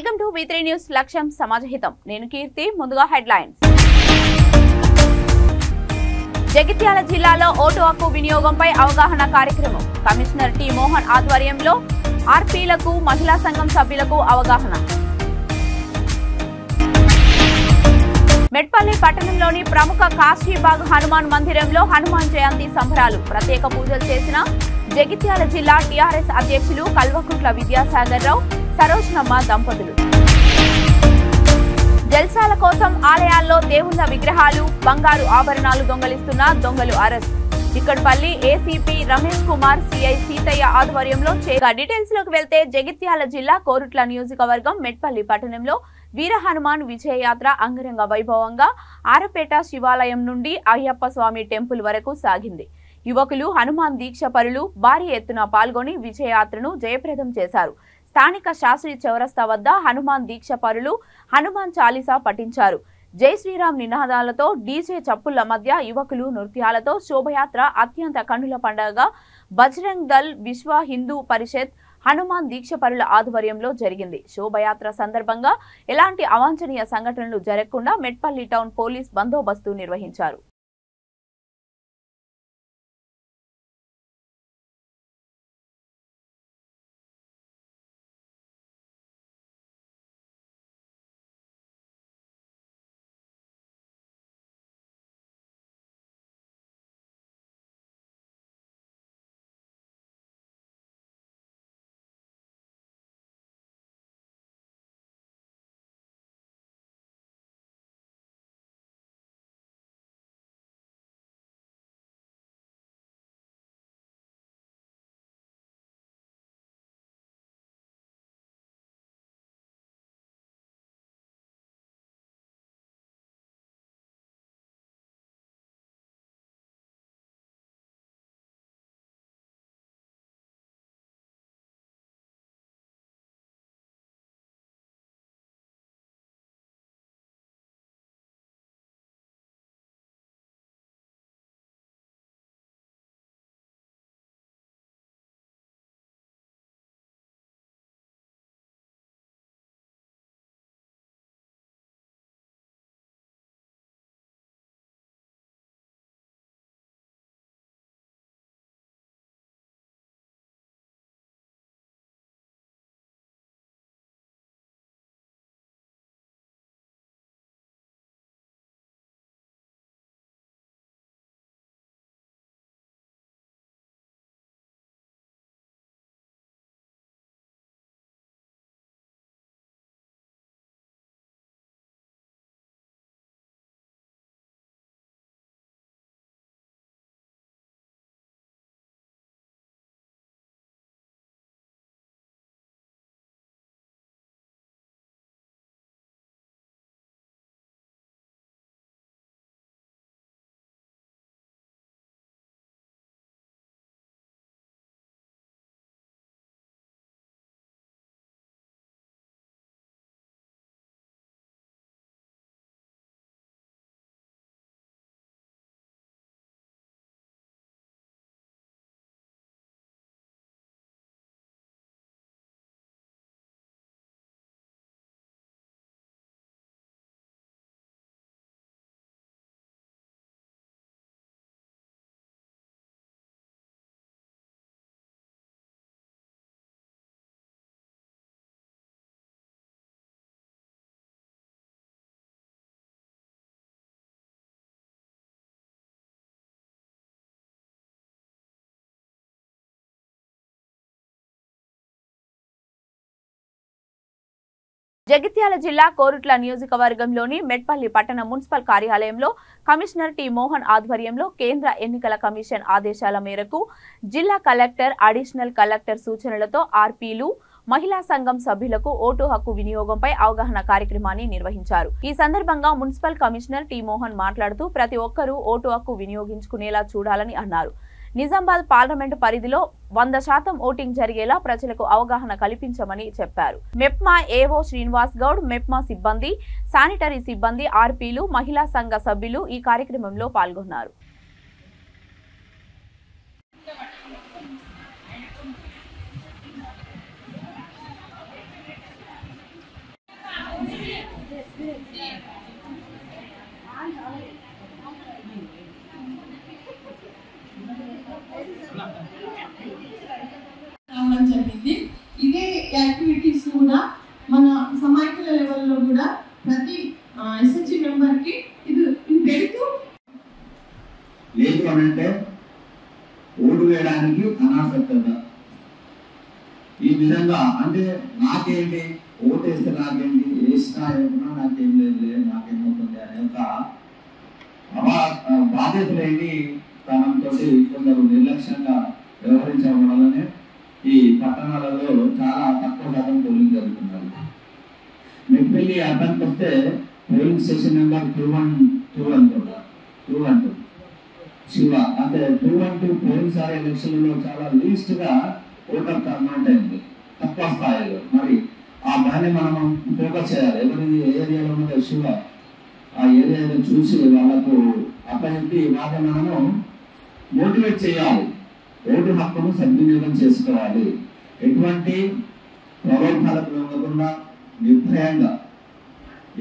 Welcome to V3 news లక్ష్యం సమాజహితం నేను కీర్తి ముందుగా హెడ్లైన్స్ జగిత్యాల జిల్లాలో ఓటు హక్కు వినియోగంపై అవగాహన కార్యక్రమం కమిషనర్ టి మోహన్ ఆధ్వర్యంలో ఆర్పీలకు మహిళా సంఘం సభ్యులకు అవగాహన మెట్పల్లి పట్టణంలోని ప్రముఖ కాశీబాగ్ హనుమాన్ మందిరంలో హనుమాన్ జయంతి సంబరాలు ప్రత్యేక పూజలు చేసిన జగిత్యాల జిల్లా టీఆర్ఎస్ అధ్యక్షులు కల్వకుంట్ల విద్యాసాగర్ రావు సరోజనమ్మ దంపతులు జల్సాల కోసం ఆలయాల్లో దేవుళ్ల విగ్రహాలు బంగారు ఆభరణాలు దొంగలిస్తున్న దొంగలు arrest Chikkadpally ACP Ramesh Kumar CI Sitaiah ఆధ్వర్యంలో డీటెయిల్స్ లోకి వెళ్తే జగిత్యాల జిల్లా కోరుట్ల నియోజకవర్గం మెట్పల్లి పట్టణంలో వీర హనుమాన్ విజయయాత్ర అంగరంగ వైభవంగా ఆరపేట శివాలయం నుండి అయ్యప్ప స్వామి టెంపుల్ వరకు సాగింది. యువకులు హనుమాన్ దీక్ష పరులు భారీ ఎత్తున పాల్గొని విజయయాత్రను జయప్రదం చేశారు. స్థానిక శాస్త్రి చౌరస్తా వద్ద హనుమాన్ దీక్ష పరులు హనుమాన్ చాలీసా పఠించారు. జై శ్రీరామ్ నినాదాలతో డీజే చప్పుళ్ల మధ్య యువకులు నృత్యాలతో శోభయాత్ర అత్యంత కన్నుల పండుగగా బజరంగ్ దళ్ విశ్వ హిందూ పరిషత్ హనుమాన్ దీక్ష పరుల ఆధ్వర్యంలో జరిగింది. శోభయాత్ర సందర్భంగా ఎలాంటి అవాంఛనీయ సంఘటనలు జరగకుండా మెట్పల్లి టౌన్ పోలీస్ బందోబస్తు నిర్వహించారు. జగిత్యాల జిల్లా కోరుట్ల నియోజకవర్గంలోని మెట్పల్లి పట్టణ మున్సిపల్ కార్యాలయంలో కమిషనర్ టి మోహన్ ఆధ్వర్యంలో కేంద్ర ఎన్నికల కమిషన్ ఆదేశాల మేరకు జిల్లా కలెక్టర్ అడిషనల్ కలెక్టర్ సూచనలతో ఆర్పీలు మహిళా సంఘం సభ్యులకు ఓటు హక్కు వినియోగంపై అవగాహన కార్యక్రమాన్ని నిర్వహించారు. ఈ సందర్భంగా మున్సిపల్ కమిషనర్ టి మోహన్ మాట్లాడుతూ ప్రతి ఒక్కరూ ఓటు హక్కు వినియోగించుకునేలా చూడాలని అన్నారు. నిజామాబాద్ పార్లమెంటు పరిధిలో 100% ఓటింగ్ జరిగేలా ప్రజలకు అవగాహన కల్పించమని చెప్పారు. మెప్మా ఏవో శ్రీనివాస్ గౌడ్, మెప్మా సిబ్బంది, శానిటరీ సిబ్బంది, ఆర్పీలు, మహిళా సంఘ సభ్యులు ఈ కార్యక్రమంలో పాల్గొన్నారు. అంటే నాకేంటి, ఓటేస్తే నాకేంటి, వేసినా ఏమన్నా నాకేం లేదు, నాకేమవుతుంది అనే ఒక బాధ్యతలేని తనంతో కొందరు నిర్లక్ష్యంగా వ్యవహరించడం వల్లనే ఈ పట్టణాలలో చాలా తక్కువ శాతం పోలింగ్ జరుగుతున్నారు. మెట్పల్లి అర్బన్కి వస్తే పోలింగ్ స్టేషన్ నెంబర్ 212 శివ అంటే 212 పోయినసారి ఎలక్షన్లలో చాలా లీస్ట్ గా ఓటర్ టర్న్అవుట్ అయింది, తక్కువ స్థాయిలో. మరి ఆ దాన్ని మనం ఫోకస్ చేయాలి. ఎవరిది ఏ ఏరియాలో ఉన్నదో శివ ఆ ఏరియాలో చూసి వాళ్ళకు అప్పచెప్పి వాళ్ళని మనము మోటివేట్ చేయాలి. ఓటు హక్కును సద్వినియోగం చేసుకోవాలి. ఎటువంటి ప్రలోభాలకు లొంగకుండా నిర్భయంగా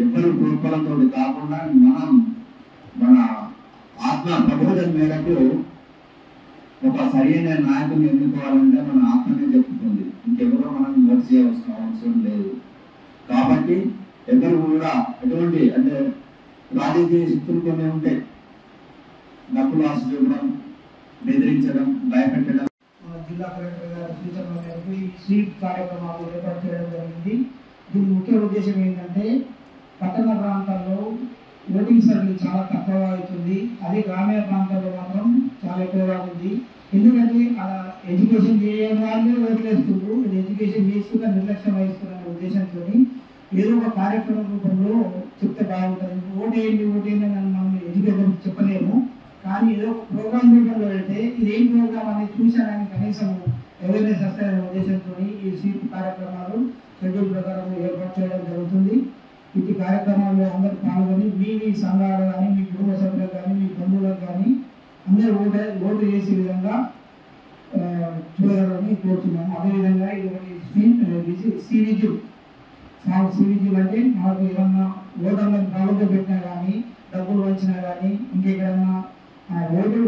ఎవరు ప్రోత్సాహంతో కాకుండా మనం మన ఆత్మ ప్రబోధన మేరకు ఒక సరైన నాయకుని ఎన్నుకోవాలంటే మన ఆత్మనే చెప్పుతుంది. ఇంకెవరో మనం ఓటు చేయవలసిన అవసరం లేదు. కాబట్టి ఎవరు కూడా ఎటువంటి అంటే రాజకీయ శక్తులు కొన్ని ఉంటాయి, డబ్బులు ఆశ చూడడం, బెదిరించడం, భయపెట్టడం. జిల్లా కలెక్టర్ గారి సూచనల మేరకు ఈ స్వీప్ కార్యక్రమాలు ఏర్పాటు చేయడం జరిగింది. దీని ముఖ్య ఉద్దేశం ఏంటంటే పట్టణ ప్రాంతాల్లో ఓటింగ్ సర్వీస్ చాలా తక్కువగా అవుతుంది, అదే గ్రామీణ ప్రాంతాల్లో మాత్రం చాలా ఎక్కువగా ఉంది. ఎందుకంటే ఎడ్యుకేషన్ చేయని వాళ్ళే ఓట్లు వేస్తున్నారు, ఎడ్యుకేషన్ చేసుకున్న నిర్లక్ష్యం వహిస్తున్న ఉద్దేశంతో ఏదో ఒక కార్యక్రమం రూపంలో చెప్తే బాగుంటుంది. ఓటేయండి ఓటేయండి అని మనం ఎడ్యుకేషన్ చెప్పలేము, కానీ ఏదో ఒక ప్రోగ్రామ్ రూపంలో వెళ్తే ఇదేం ప్రోగ్రామ్ అనేది చూసానని కనీసం అవేర్నెస్ వస్తాయనే ఉద్దేశంతో ఈ స్వీప్ కార్యక్రమాలు షెడ్యూల్ ప్రకారం ఏర్పాటు చేయడం జరుగుతుంది. ఇటు కార్యక్రమాల్లో అందరూ పాల్గొని మీ సంఘాలు కానీ, మీ కుటుంబ సభ్యులకు కానీ, మీ బంధువులకు కానీ అందరూ ఓటు చేసే విధంగా చూడాలని కోరుతున్నాము. అదేవిధంగా ఇది సివిజిల్ అంటే మనకు ఏమన్నా ఓటర్లను ప్రాబ్లంలో పెట్టినా కానీ, డబ్బులు వచ్చినా కానీ, ఇంకెక్కడన్నా ఓటు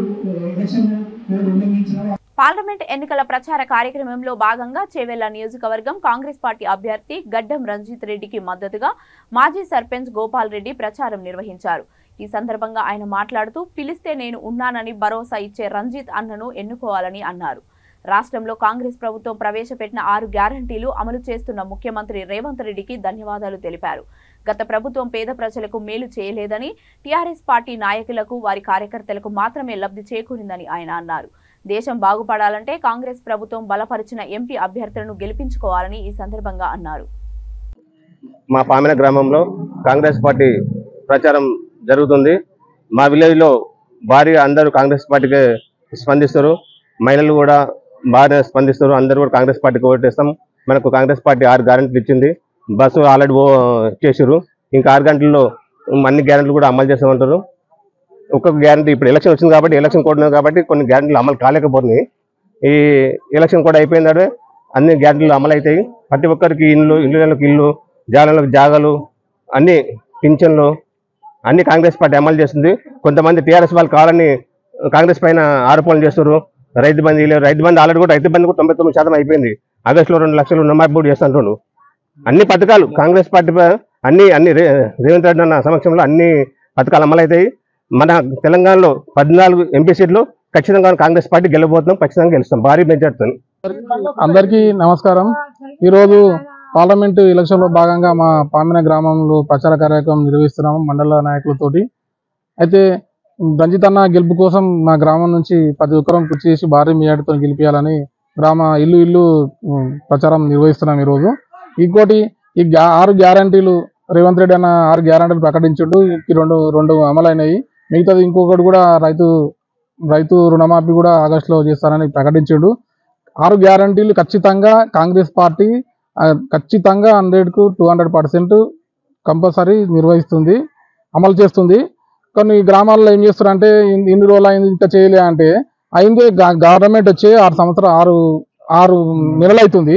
ఎలక్షన్ కోడ్ ఉల్లంఘించిన పార్లమెంట్ ఎన్నికల ప్రచార కార్యక్రమంలో భాగంగా చేవెళ్ల నియోజకవర్గం కాంగ్రెస్ పార్టీ అభ్యర్థి గడ్డం రంజిత్ రెడ్డికి మద్దతుగా మాజీ సర్పంచ్ గోపాల్ రెడ్డి ప్రచారం నిర్వహించారు. ఈ సందర్భంగా ఆయన మాట్లాడుతూ పిలిస్తే నేను ఉన్నానని భరోసా ఇచ్చే రంజిత్ అన్నను ఎన్నుకోవాలని అన్నారు. రాష్ట్రంలో కాంగ్రెస్ ప్రభుత్వం ప్రవేశపెట్టిన 6 గ్యారంటీలు అమలు చేస్తున్న ముఖ్యమంత్రి రేవంత్ రెడ్డికి ధన్యవాదాలు తెలిపారు. గత ప్రభుత్వం పేద ప్రజలకు మేలు చేయలేదని, టీఆర్ఎస్ పార్టీ నాయకులకు, వారి కార్యకర్తలకు మాత్రమే లబ్ధి చేకూరిందని ఆయన అన్నారు. దేశం బాగుపడాలంటే కాంగ్రెస్ ప్రభుత్వం బలపరిచిన ఎంపీ అభ్యర్థులను గెలిపించుకోవాలని ఈ సందర్భంగా అన్నారు. మా పామిన గ్రామంలో కాంగ్రెస్ పార్టీ ప్రచారం జరుగుతుంది. మా విలేజ్ లో భారీగా అందరూ కాంగ్రెస్ పార్టీకి స్పందిస్తారు, మహిళలు కూడా బాగా స్పందిస్తారు. అందరూ కూడా కాంగ్రెస్ పార్టీకి ఓటేస్తాం. మనకు కాంగ్రెస్ పార్టీ 6 గ్యారెంటీలు ఇచ్చింది. బస్సు ఆల్రెడీ చేసారు, ఇంకా 6 గంటల్లో అన్ని గ్యారెంటీలు కూడా అమలు చేస్తామంటారు. ఒక్కొక్క గ్యారెంటీ ఇప్పుడు ఎలక్షన్ వచ్చింది కాబట్టి, ఎలక్షన్ కోడ్ కాబట్టి కొన్ని గ్యారెంటీలు అమలు కాలేకపోతున్నాయి. ఈ ఎలక్షన్ కూడా అయిపోయిందంటే అన్ని గ్యారెంటీలు అమలు అవుతాయి. ప్రతి ఒక్కరికి ఇల్లు, జాగాలకు జాగాలు, అన్ని పింఛన్లు అన్ని కాంగ్రెస్ పార్టీ అమలు చేస్తుంది. కొంతమంది టీఆర్ఎస్ వాళ్ళు కావాలని కాంగ్రెస్ పైన ఆరోపణలు చేస్తారు. రైతు బంధు ఆల్రెడీ కూడా రైతు బంధు కూడా 99% అయిపోయింది. ఆగస్టులో 2 లక్షలు రుణమాఫీ చేస్తుంటారు. అన్ని పథకాలు కాంగ్రెస్ పార్టీ అన్ని రేవంత్ రెడ్డి అన్న సమక్షంలో అన్ని పథకాలు అమలవుతాయి. మన తెలంగాణలో 14 ఎంపీ సీట్లు ఖచ్చితంగా కాంగ్రెస్ పార్టీ గెలవబోతున్నాం, ఖచ్చితంగా గెలుస్తాం, భారీ మెజార్టీతో. అందరికీ నమస్కారం. ఈరోజు పార్లమెంటు ఎలక్షన్లో భాగంగా మా పామిన గ్రామంలో ప్రచార కార్యక్రమం నిర్వహిస్తున్నాము మండల నాయకులతోటి. అయితే రంజిత్ అన్న గెలుపు కోసం మా గ్రామం నుంచి ప్రతి ఒక్కరం కృషి చేసి భారీ మెజార్టీతో గెలిపించాలని గ్రామ ఇల్లు ప్రచారం నిర్వహిస్తున్నాం ఈరోజు. ఇంకోటి ఈ 6 గ్యారంటీలు రేవంత్ రెడ్డి అన్న 6 గ్యారంటీలు ప్రకటించుండు, ఈ రెండు అమలైనవి. మిగతాది ఇంకొకటి కూడా రైతు రుణమాఫీ కూడా ఆగస్టులో చేస్తారని ప్రకటించుండు. 6 గ్యారంటీలు ఖచ్చితంగా కాంగ్రెస్ పార్టీ ఖచ్చితంగా 100కు 200% కంపల్సరీ నిర్వహిస్తుంది, అమలు చేస్తుంది. కొన్ని గ్రామాల్లో ఏం చేస్తారంటే ఇన్ని రోజులు అయింది ఇంకా చేయలే అంటే, అయిందే గవర్నమెంట్ వచ్చి 6 నెలలు అవుతుంది.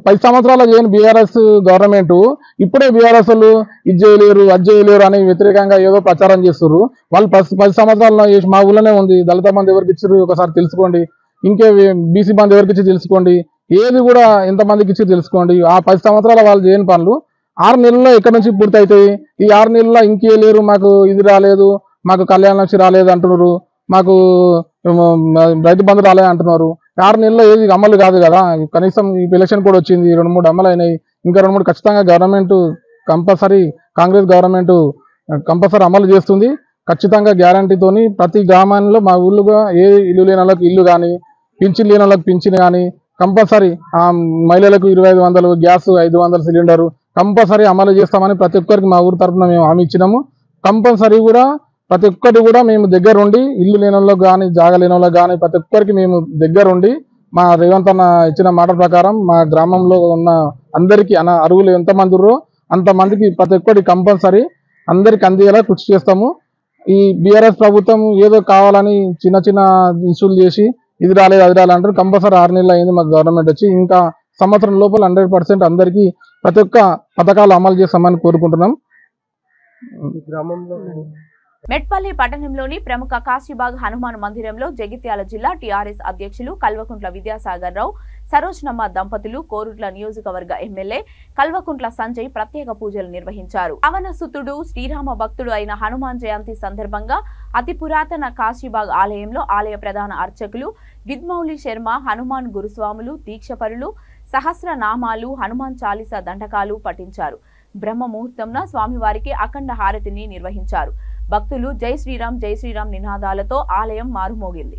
10 సంవత్సరాల చేయని బీఆర్ఎస్ గవర్నమెంట్ ఇప్పుడే బీఆర్ఎస్ వాళ్ళు ఇది చేయలేరు అది చేయలేరు అని వ్యతిరేకంగా ఏదో ప్రచారం చేస్తున్నారు. వాళ్ళు 10 సంవత్సరాల్లో చేసి మా ఊళ్ళోనే ఉంది. దళిత బంధు ఎవరికి ఇచ్చారు ఒకసారి తెలుసుకోండి, ఇంకే బీసీ బంధు ఎవరికి ఇచ్చి తెలుసుకోండి, ఏది కూడా ఎంతమందికి ఇచ్చి తెలుసుకోండి. ఆ 10 సంవత్సరాల వాళ్ళు చేయని పనులు 6 నెలల్లో ఎక్కడి నుంచి పూర్తి అవుతాయి? ఈ 6 నెలల్లో ఇంకే లేరు, మాకు ఇది రాలేదు, మాకు కళ్యాణ లక్ష్మి రాలేదు అంటున్నారు, మాకు రైతు బంధు రాలేదు అంటున్నారు. 6 నెలల్లో ఏది అమలు కాదు కదా. కనీసం ఈ ఎలక్షన్ కూడా వచ్చింది, 2-3 అమలు అయినాయి. ఇంకా 2-3 ఖచ్చితంగా government compulsory, Congress government compulsory అమలు చేస్తుంది. ఖచ్చితంగా గ్యారంటీతోని ప్రతి గ్రామాల్లో మా ఊళ్ళుగా ఏ ఇల్లు లేని వాళ్ళకి ఇల్లు కానీ, పింఛన్ లేని వాళ్ళకి పింఛన్ కానీ కంపల్సరీ, మహిళలకు 2500 గ్యాస్, 500 సిలిండరు కంపల్సరీ అమలు చేస్తామని ప్రతి ఒక్కరికి మా ఊరు తరఫున మేము హామీ ఇచ్చినాము. కంపల్సరీ కూడా ప్రతి ఒక్కటి కూడా మేము దగ్గరుండి, ఇల్లు లేని వాళ్ళకి కానీ, జాగా లేని వాళ్ళకి కానీ ప్రతి ఒక్కరికి మేము దగ్గరుండి మా రేవంత్ అన్న ఇచ్చిన మాట ప్రకారం మా గ్రామంలో ఉన్న అందరికీ అరువులు ఎంతమంది ఉన్నారో అంతమందికి ప్రతి ఒక్కటి కంపల్సరీ అందరికి అందేలా కృషి చేస్తాము. ఈ బీఆర్ఎస్ ప్రభుత్వం ఏదో కావాలని చిన్న చిన్న ఇష్యూలు చేసి ఇది రాలేదు అది రాలంటారు. కంపల్సరీ 6 నెలలు అయింది మాకు గవర్నమెంట్ వచ్చి. ఇంకా సంవత్సరం లోపల 100% అందరికీ ప్రతి ఒక్క పథకాలు అమలు చేస్తామని కోరుకుంటున్నాం. మెట్పల్లి పట్టణంలోని ప్రముఖ కాశీబాగ్ హనుమాన్ మందిరంలో జగిత్యాల జిల్లా టీఆర్ఎస్ అధ్యక్షులు కల్వకుంట్ల విద్యాసాగర్ రావు, సరోజనమ్మ దంపతులు, కోరుట్ల నియోజకవర్గ ఎమ్మెల్యే కల్వకుంట్ల సంజయ్ ప్రత్యేక పూజలు నిర్వహించారు. పవనసుతుడు శ్రీరామ భక్తుడు అయిన హనుమాన్ జయంతి సందర్భంగా అతి పురాతన కాశీబాగ్ ఆలయంలో ఆలయ ప్రధాన అర్చకులు విద్మౌళి శర్మ, హనుమాన్ గురుస్వాములు, దీక్షపరులు సహస్రనామాలు, హనుమాన్ చాలీసా దండకాలు పఠించారు. బ్రహ్మ ముహూర్తంన స్వామివారికి అఖండ హారతిని నిర్వహించారు. భక్తులు జై శ్రీరామ్ నినాదాలతో ఆలయం మారుమోగింది.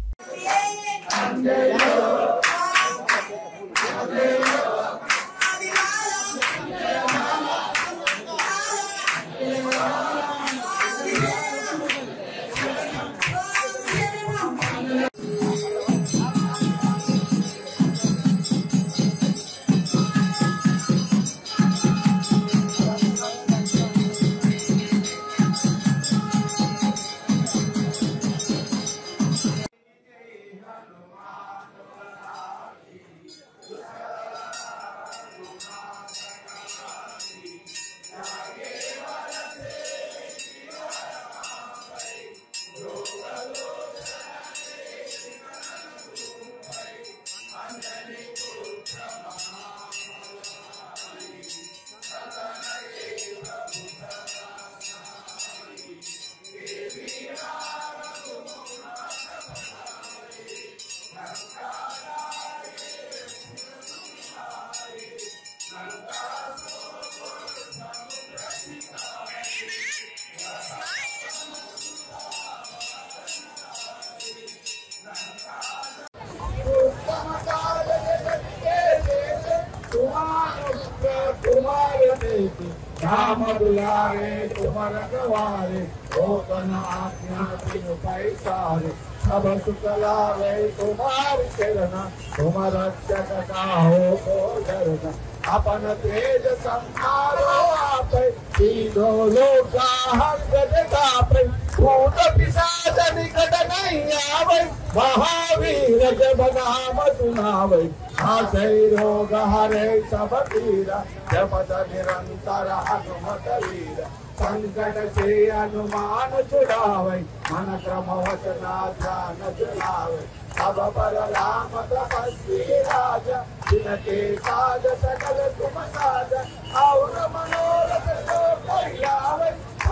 राम दुलारे तुमर गवारे ओकन आज्ञा तिनु पैसारे सब सुख लावे तुम्हारी चरण तुम रक्षक काहो को डरना अपन तेज संहारो आपे तीनों लोका हंग जगापे भूत पिशाच निकट नहीं आवे महावीर जब नाम सुनावे आसे रोग हरे सब पीरा जपत निरंतर हनुमत वीर संकट से हनुमान छुड़ावे मन क्रम वचना ध्यान चलावे सब पर राम तपस्वी राजा जिनके काज सकल तुम साजा और मनोरथ जो कोई आवे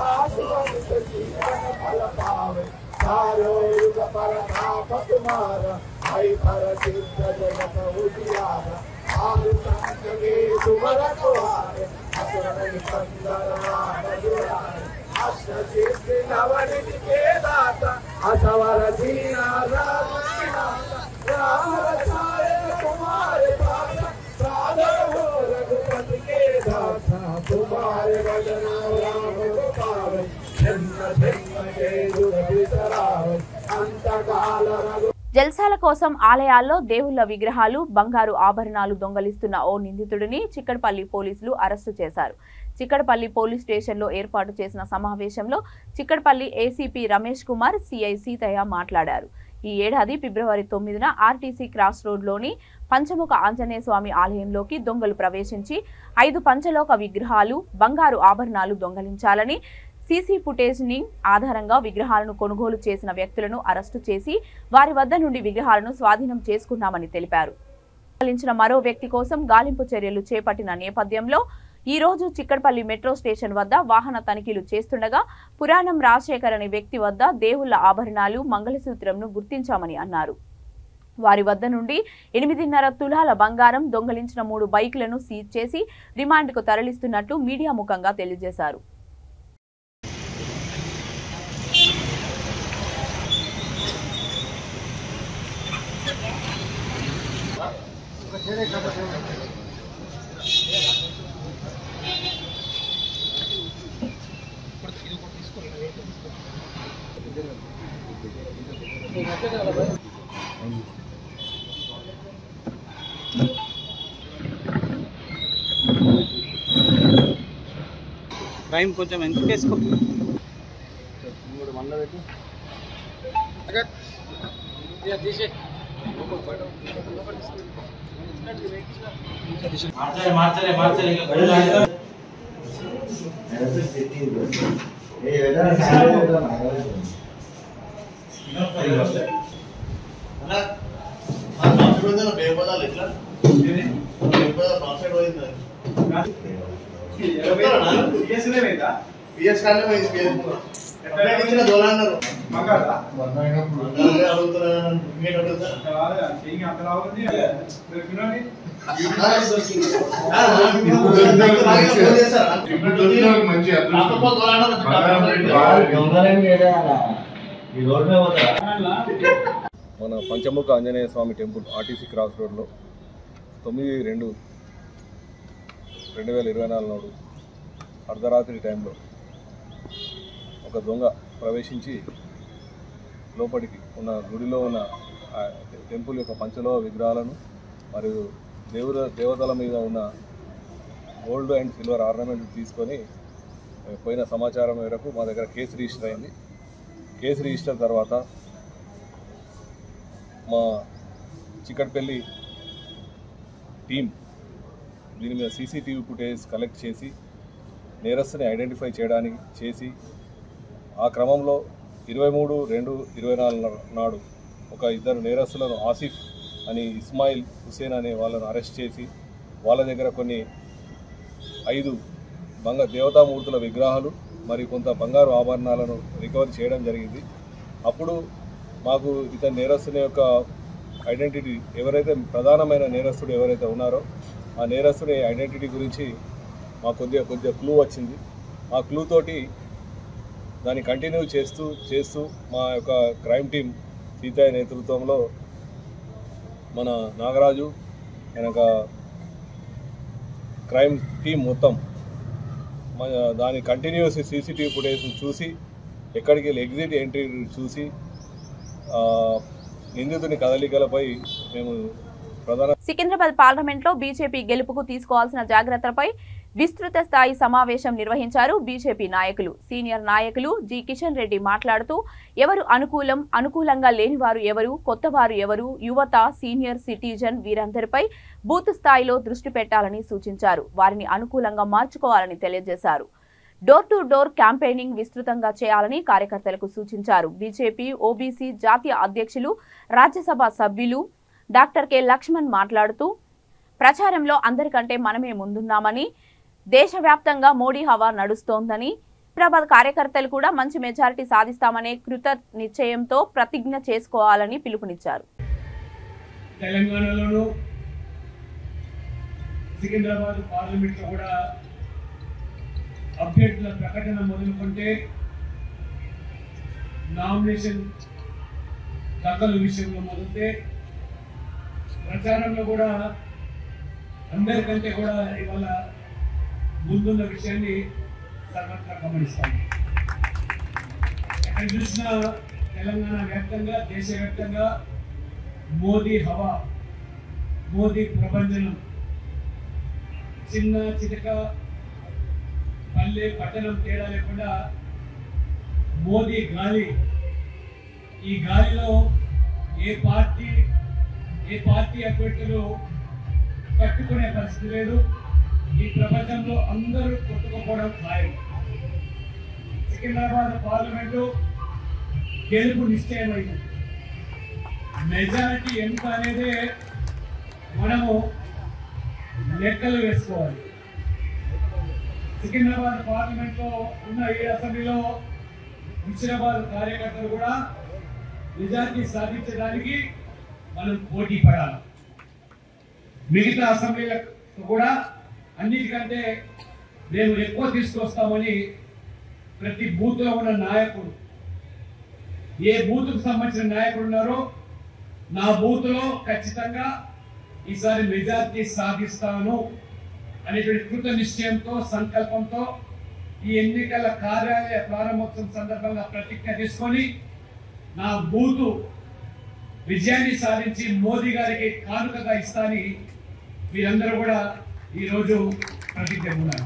आसुवंत जीवन फल पावे सारो युग परताप तुम्हारा हई पर सिद्ध जगत उजियारा आदि संत के तुमर द्वारे असुर निकंदन राम दुलारे अष्ट सिद्धि नवनिधि के दाता असवर दीना राम रसाए तुम्हारे पास सादर हो रघुपति के दाता तुम्हारे वचन राम को पावे जन्म जन्म के दुख बिसरावे अंत काल रघु జల్సాల కోసం ఆలయాల్లో దేవుళ్ల విగ్రహాలు, బంగారు ఆభరణాలు దొంగలిస్తున్న ఓ నిందితుడిని చిక్కడపల్లి పోలీసులు అరెస్టు చేశారు. చిక్కడపల్లి పోలీస్ స్టేషన్లో ఏర్పాటు చేసిన సమావేశంలో చిక్కడపల్లి ఏసీపీ రమేష్ కుమార్, సిఐ సీతయ్య మాట్లాడారు. ఈ ఏడాది ఫిబ్రవరి 9న ఆర్టీసీ క్రాస్ రోడ్లోని పంచముఖ ఆంజనేయ స్వామి ఆలయంలోకి దొంగలు ప్రవేశించి 5 పంచలోక విగ్రహాలు, బంగారు ఆభరణాలు దొంగలించాలని సీసీ ఫుటేజ్ని ఆధారంగా విగ్రహాలను కొనుగోలు చేసిన వ్యక్తులను అరెస్టు చేసి వారి వద్ద నుండి విగ్రహాలను స్వాధీనం చేసుకున్నామని తెలిపారు. దొంగలించిన మరో వ్యక్తి కోసం గాలింపు చర్యలు చేపట్టిన నేపథ్యంలో ఈ రోజు చిక్కడపల్లి మెట్రో స్టేషన్ వద్ద వాహన తనిఖీలు చేస్తుండగా పురాణం రాజశేఖర్ అనే వ్యక్తి వద్ద దేవుళ్ల ఆభరణాలు, మంగళసూత్రంను గుర్తించామని అన్నారు. వారి వద్ద నుండి 8.5 తులాల బంగారం, దొంగలించిన 3 బైకులను సీజ్ చేసి రిమాండ్కు తరలిస్తున్నట్లు మీడియా ముఖంగా తెలియజేశారు. టైం కొంచెం ఎంత చేసుకో మన పంచముఖ ఆంజనేయ స్వామి టెంపుల్ ఆర్టీసీ క్రాస్ రోడ్లో 9/2/2024 నాడు అర్ధరాత్రి టైంలో ఒక దొంగ ప్రవేశించి లోపలికి ఉన్న గుడిలో ఉన్న టెంపుల్ యొక్క పంచలోహ విగ్రహాలను మరియు దేవతల మీద ఉన్న గోల్డ్ అండ్ సిల్వర్ ఆర్నమెంట్ తీసుకొని పోయిన సమాచారం మేరకు మా దగ్గర కేసు రిజిస్టర్ అయింది. కేసు రిజిస్టర్ తర్వాత మా చిక్కడపల్లి టీం దీని మీద సీసీటీవీ ఫుటేజ్ కలెక్ట్ చేసి నేరస్తుని ఐడెంటిఫై చేయడానికి చేసి ఆ క్రమంలో 23/2/24 నాడు ఒక ఇద్దరు నేరస్తులను ఆసిఫ్ అని ఇస్మాయిల్ హుసేన్ అనే వాళ్ళను అరెస్ట్ చేసి వాళ్ళ దగ్గర కొన్ని 5 దేవతామూర్తుల విగ్రహాలు మరియు కొంత బంగారు ఆభరణాలను రికవరీ చేయడం జరిగింది. అప్పుడు మాకు ఇతని నేరస్తుని యొక్క ఐడెంటిటీ ఎవరైతే ప్రధానమైన నేరస్తుడు ఎవరైతే ఉన్నారో ఆ నేరస్తుని ఐడెంటిటీ గురించి మాకు కొద్దిగా క్లూ వచ్చింది. ఆ క్లూ తోటి దాన్ని కంటిన్యూ చేస్తూ మా యొక్క క్రైమ్ టీం సీతయ్య నేతృత్వంలో మన నాగరాజు వెనక క్రైమ్ టీం మొత్తం దాని కంటిన్యూస్ సీసీటీవీ ఫుటేజ్ చూసి ఎక్కడికి వెళ్ళి ఎగ్జిట్ ఎంట్రీ చూసి నిందితుని కదలికలపై మేము సికింద్రాబాద్ పార్లమెంట్లో బీజేపీ గెలుపుకు తీసుకోవాల్సిన జాగ్రత్తలపై విస్తృత స్థాయి సమావేశం నిర్వహించారు బీజేపీ నాయకులు. సీనియర్ నాయకులు జి కిషన్ రెడ్డి మాట్లాడుతూ ఎవరు అనుకూలంగా లేనివారు ఎవరు, కొత్తవారు ఎవరు, యువత, సీనియర్ సిటిజన్ వీరందరిపై బూత్ స్థాయిలో దృష్టి పెట్టాలని సూచించారు. వారిని అనుకూలంగా మార్చుకోవాలని తెలియజేశారు. డోర్ టు డోర్ క్యాంపెయినింగ్ విస్తృతంగా చేయాలని కార్యకర్తలకు సూచించారు. బీజేపీ ఓబీసీ జాతీయ అధ్యక్షులు, రాజ్యసభ సభ్యులు డాక్టర్ కె లక్ష్మణ్ మాట్లాడుతూ ప్రచారంలో అందరికంటే మనమే ముందున్నామని, దేశవ్యాప్తంగా మోడీ హవా నడుస్తోందని, హైదరాబాద్ కార్యకర్తలు కూడా మంచి మెజారిటీ సాధిస్తామనే కృత నిశ్చయంతో ప్రతిజ్ఞ చేసుకోవాలని పిలుపునిచ్చారు. తెలంగాణలోనూ సికింద్రాబాద్ పార్లమెంట్ లో కూడా అభ్యర్థుల ప్రకటన మొదలుకుంటే నామినేషన్ దాఖలు విషయంలో మొదలుతే ప్రచారంలో కూడా అందరికంటే కూడా ఇవాళ ముందున్న విషయాన్ని సర్వత్రా గమనిస్తాము. ఎక్కడ చూసినా తెలంగాణ వ్యాప్తంగా, దేశవ్యాప్తంగా మోదీ హవా, మోదీ ప్రభంజనం, చిన్న చితక పల్లె పట్టణం తేడా లేకుండా మోదీ గాలి. ఈ గాలిలో ఏ పార్టీ అభ్యర్థులు కట్టుకునే పరిస్థితి లేదు. ఈ ప్రపంచంలో అందరూ కొట్టుకుపోవడం ఖాయం. సికింద్రాబాద్ పార్లమెంటు గెలుపు నిశ్చయమైంది. మెజారిటీ ఎంత అనేది మనము లెక్కలు వేసుకోవాలి. సికింద్రాబాద్ పార్లమెంట్ లో ఉన్న ఈ అసెంబ్లీలో హుస్నాబాద్ కార్యకర్తలు కూడా మెజారిటీ సాధించడానికి మనం పోటీ పడాలి. మిగతా అసెంబ్లీలకు కూడా అన్నిటికంటే మేము ఎక్కువ తీసుకొస్తామని ప్రతి బూత్లో ఉన్న నాయకుడు, ఏ బూత్కు సంబంధించిన నాయకుడు ఉన్నారో నా బూత్లో ఖచ్చితంగా ఈసారి మెజార్టీ సాధిస్తాను అనేటువంటి కృత నిశ్చయంతో సంకల్పంతో ఈ ఎన్నికల కార్యాలయ ప్రారంభోత్సవం సందర్భంగా ప్రతిజ్ఞ తీసుకొని నా బూతు విజయాన్ని సాధించి మోదీ గారికి కానుకగా ఇస్తానని మీరందరూ కూడా ఈరోజు ప్రతిజ్ఞ ఉన్నారు.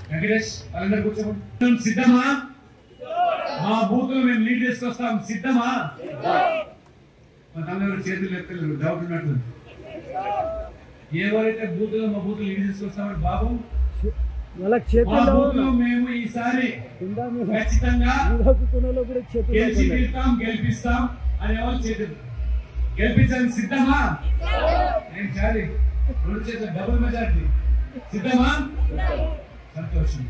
వెంకటేష్ వాళ్ళందరూ కూర్చోండి. సిద్ధమా? మా బూతులు మేము లీడ్ చేసుకొస్తాం. సిద్ధమా? అందరూ చేతులు ఎత్తలేరు, డౌట్ ఉన్నట్టు. ఎవరైతే బూతులు మా బూతులు లీడ్ చేసుకొస్తామని బాబు, మా బూతులు మేము ఈసారి ఖచ్చితంగా గెలిపిస్తాం అనే వాళ్ళు చేతులు గెలిపించడానికి సిద్ధమా? నేను చాలి 2 చేతులు డబుల్ మెజార్టీ. సిద్ధమా? సంతోషం.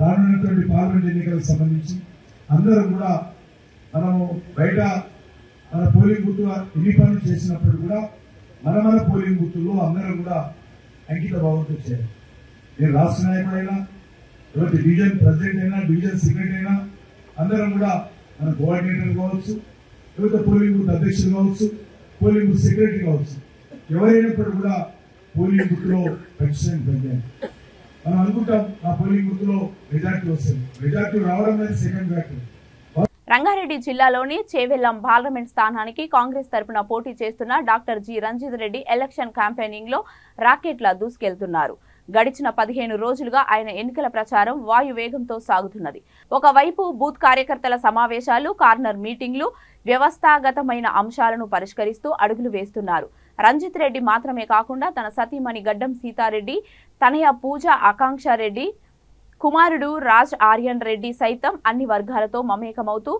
రానున్నటువంటి పార్లమెంట్ ఎన్నికలకు సంబంధించి అందరూ కూడా మనము బయట మన పోలింగ్ బూత్ ఎన్ని పనులు చేసినప్పుడు కూడా మన పోలింగ్ బూత్లో అందరూ కూడా అంకిత భావంతో చేయాలి. నేను రాష్ట్ర నాయకుడైనా, లేకపోతే డివిజన్ ప్రెసిడెంట్ అయినా, డివిజన్ సెక్రటరీ అయినా అందరం కూడా మన కోఆర్డినేటర్ కావచ్చు, లేకపోతే పోలింగ్ బూత్ అధ్యక్షులు కావచ్చు, పోలింగ్ బూత్ సెక్రటరీ కావచ్చు, ఎవరైనప్పుడు కూడా పోలింగ్ బూత్ లో ఖచ్చితంగా పనిచేయాలి. మనం అనుకుంటాం ఆ పోలింగ్ బూత్ లో మెజార్టీ వస్తుంది. మెజార్టీ రావడం అనేది సెకండ్ ఫ్యాక్టర్. రంగారెడ్డి జిల్లాలోని చేవెళ్లం పార్లమెంట్ స్థానానికి కాంగ్రెస్ తరపున పోటీ చేస్తున్న doctor G Ranjith Reddy election campaigning లో రాకెట్లా దూసుకెళ్తున్నారు. గడిచిన 15 రోజులుగా ఆయన ఎన్నికల ప్రచారం వాయువేగంతో సాగుతున్నది. ఒకవైపు బూత్ కార్యకర్తల సమావేశాలు, కార్నర్ మీటింగ్లు, వ్యవస్థాగతమైన అంశాలను పరిష్కరిస్తూ అడుగులు వేస్తున్నారు. రంజిత్ రెడ్డి మాత్రమే కాకుండా తన సతీమణి గడ్డం సీతారెడ్డి, తనయ పూజ ఆకాంక్ష రెడ్డి, కుమారుడు రాజ్ ఆర్యన్ రెడ్డి సైతం అన్ని వర్గాలతో మమేకమవుతూ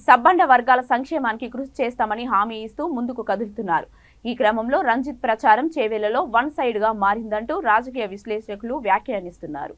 సబ్బండ వర్గాల సంక్షేమానికి కృషి చేస్తామని హామీ ఇస్తూ ముందుకు కదులుతున్నారు. ఈ క్రమంలో రంజిత్ ప్రచారం చేవెళ్లలో వన్ సైడ్ గా మారిందంటూ రాజకీయ విశ్లేషకులు వ్యాఖ్యానిస్తున్నారు.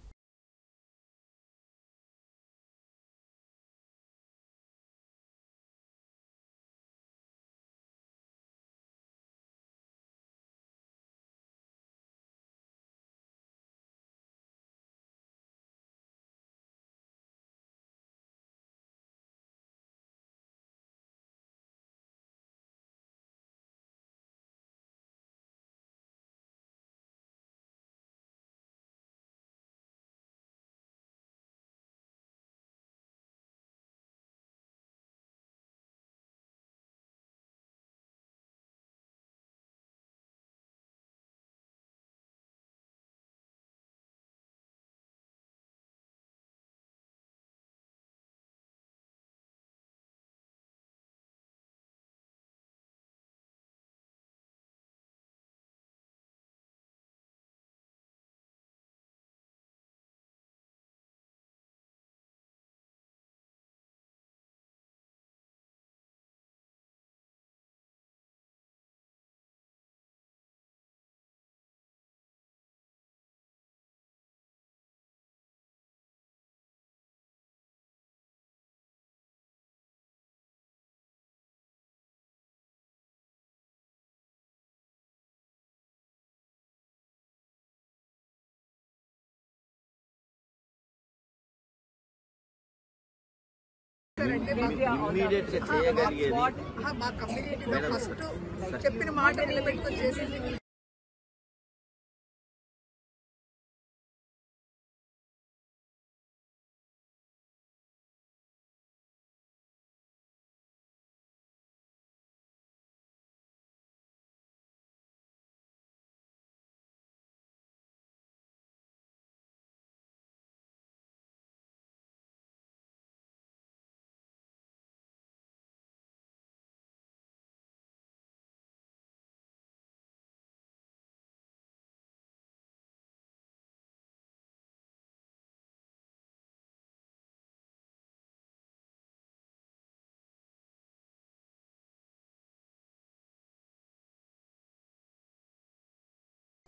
మా కమ్యూనిటీలో ఫస్ట్ చెప్పిన మాట నిలబెట్టుకొని చేసింది.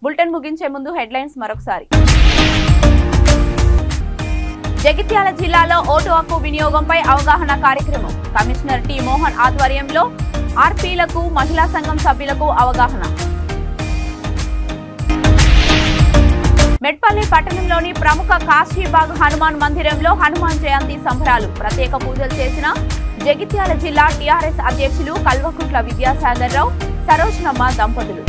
బులెటిన్ ముగించే ముందు హెడ్లైన్స్ మరొకసారి. జగిత్యాల జిల్లాలో ఓటు హక్కు వినియోగంపై అవగాహన కార్యక్రమం కమిషనర్ టి మోహన్ ఆధ్వర్యంలో ఆర్పీలకు మహిళా సంఘం సభ్యులకు అవగాహన. మెట్పల్లి పట్టణంలోని ప్రముఖ కాశీబాగ్ హనుమాన్ మందిరంలో హనుమాన్ జయంతి సంబరాలు. ప్రత్యేక పూజలు చేసిన జగిత్యాల జిల్లా టీఆర్ఎస్ అధ్యక్షులు కల్వకుంట్ల విద్యాసాగర్ రావు, సరోజనమ్మ దంపతులు.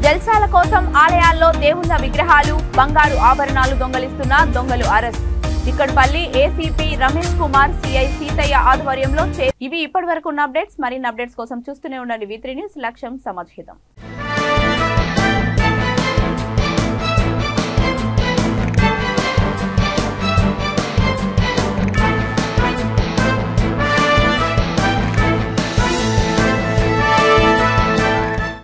జల్సాల కోసం ఆలయాల్లో దేవుళ్ల విగ్రహాలు, బంగారు ఆభరణాలు దొంగలిస్తున్న దొంగలు arrest. Chikkadpally ACP Ramesh Kumar, CI Sitaiah ఆధ్వర్యంలో ఇవి ఇప్పటివరకు ఉన్న అప్డేట్స్. మరిన్ని అప్డేట్స్ కోసం చూస్తూనే ఉండండి V3 న్యూస్. లక్ష్యం సమాజహితం.